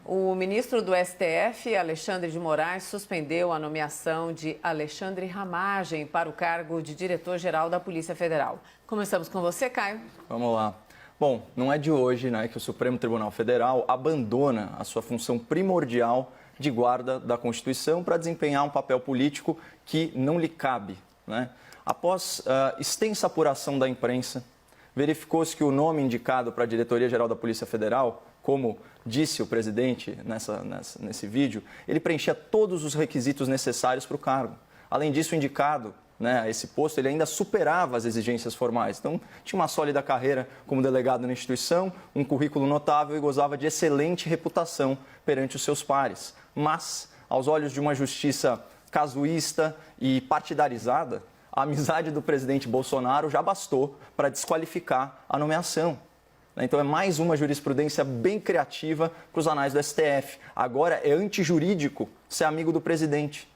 O ministro do STF, Alexandre de Moraes, suspendeu a nomeação de Alexandre Ramagem para o cargo de diretor-geral da Polícia Federal. Começamos com você, Caio. Vamos lá. Bom, não é de hoje, que o Supremo Tribunal Federal abandona a sua função primordial de guarda da Constituição para desempenhar um papel político que não lhe cabe, Após extensa apuração da imprensa, verificou-se que o nome indicado para a Diretoria-Geral da Polícia Federal, como disse o presidente nesse vídeo, ele preenchia todos os requisitos necessários para o cargo. Além disso, o indicado a esse posto, ele ainda superava as exigências formais. Então, tinha uma sólida carreira como delegado na instituição, um currículo notável e gozava de excelente reputação perante os seus pares. Mas, aos olhos de uma justiça casuísta e partidarizada, a amizade do presidente Bolsonaro já bastou para desqualificar a nomeação. Então, é mais uma jurisprudência bem criativa para os anais do STF. Agora, é antijurídico ser amigo do presidente.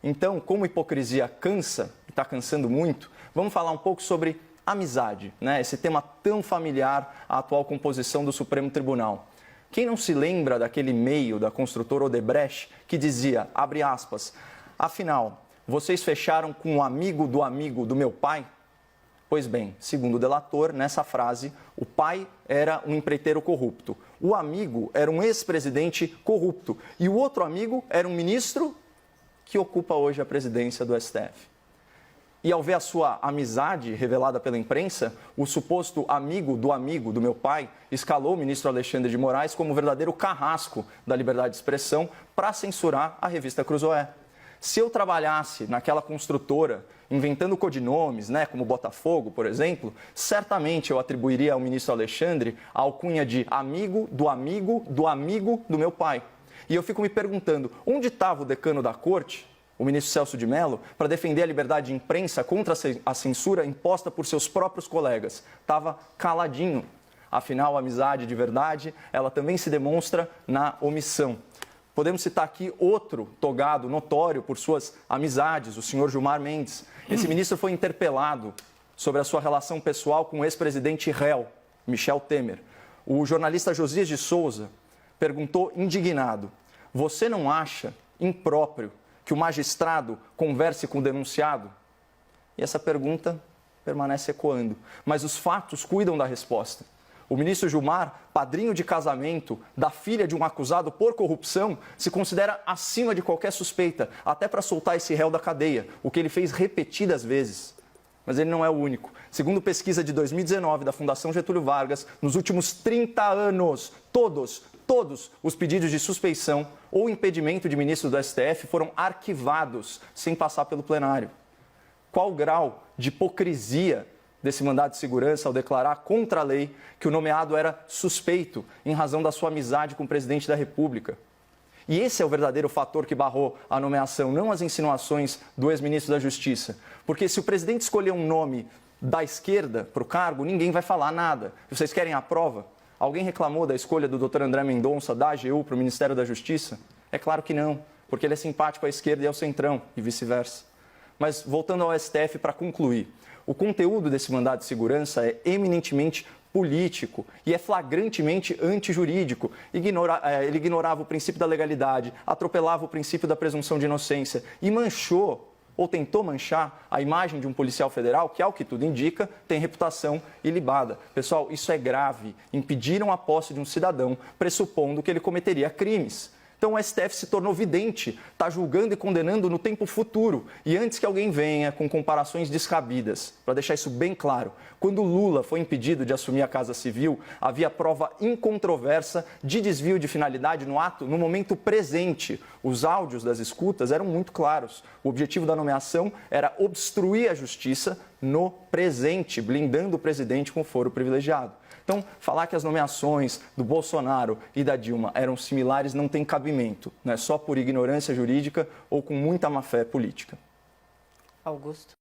Então, como hipocrisia cansa, e está cansando muito, vamos falar um pouco sobre amizade, esse tema tão familiar à atual composição do Supremo Tribunal. Quem não se lembra daquele e-mail da construtora Odebrecht que dizia, abre aspas, afinal, vocês fecharam com um amigo do meu pai? Pois bem, segundo o delator, nessa frase, o pai era um empreiteiro corrupto, o amigo era um ex-presidente corrupto e o outro amigo era um ministro que ocupa hoje a presidência do STF. E ao ver a sua amizade revelada pela imprensa, o suposto amigo do meu pai escalou o ministro Alexandre de Moraes como verdadeiro carrasco da liberdade de expressão para censurar a revista Cruzoé. Se eu trabalhasse naquela construtora, inventando codinomes, como Botafogo, por exemplo, certamente eu atribuiria ao ministro Alexandre a alcunha de amigo do meu pai. E eu fico me perguntando, onde estava o decano da corte, o ministro Celso de Mello, para defender a liberdade de imprensa contra a censura imposta por seus próprios colegas? Estava caladinho. Afinal, a amizade de verdade, ela também se demonstra na omissão. Podemos citar aqui outro togado notório por suas amizades, o senhor Gilmar Mendes. Esse ministro foi interpelado sobre a sua relação pessoal com o ex-presidente réu, Michel Temer. O jornalista Josias de Souza perguntou indignado, você não acha impróprio que o magistrado converse com o denunciado? E essa pergunta permanece ecoando, mas os fatos cuidam da resposta. O ministro Gilmar, padrinho de casamento da filha de um acusado por corrupção, se considera acima de qualquer suspeita, até para soltar esse réu da cadeia, o que ele fez repetidas vezes. Mas ele não é o único. Segundo pesquisa de 2019 da Fundação Getúlio Vargas, nos últimos 30 anos, todos os pedidos de suspeição ou impedimento de ministros do STF foram arquivados sem passar pelo plenário. Qual o grau de hipocrisia desse mandado de segurança ao declarar contra a lei que o nomeado era suspeito em razão da sua amizade com o presidente da República? E esse é o verdadeiro fator que barrou a nomeação, não as insinuações do ex-ministro da Justiça. Porque se o presidente escolher um nome da esquerda para o cargo, ninguém vai falar nada. Vocês querem a prova? Alguém reclamou da escolha do Dr. André Mendonça, da AGU, para o Ministério da Justiça? É claro que não, porque ele é simpático à esquerda e ao centrão, e vice-versa. Mas, voltando ao STF para concluir, o conteúdo desse mandado de segurança é eminentemente político e é flagrantemente antijurídico. Ele ignorava o princípio da legalidade, atropelava o princípio da presunção de inocência e manchou ou tentou manchar a imagem de um policial federal que, ao que tudo indica, tem reputação ilibada. Pessoal, isso é grave. Impediram a posse de um cidadão, pressupondo que ele cometeria crimes. Então o STF se tornou vidente, está julgando e condenando no tempo futuro. E antes que alguém venha com comparações descabidas, para deixar isso bem claro, quando Lula foi impedido de assumir a Casa Civil, havia prova incontroversa de desvio de finalidade no ato no momento presente. Os áudios das escutas eram muito claros. O objetivo da nomeação era obstruir a justiça no presente, blindando o presidente com foro privilegiado. Então, falar que as nomeações do Bolsonaro e da Dilma eram similares não tem cabimento, só por ignorância jurídica ou com muita má-fé política. Augusto.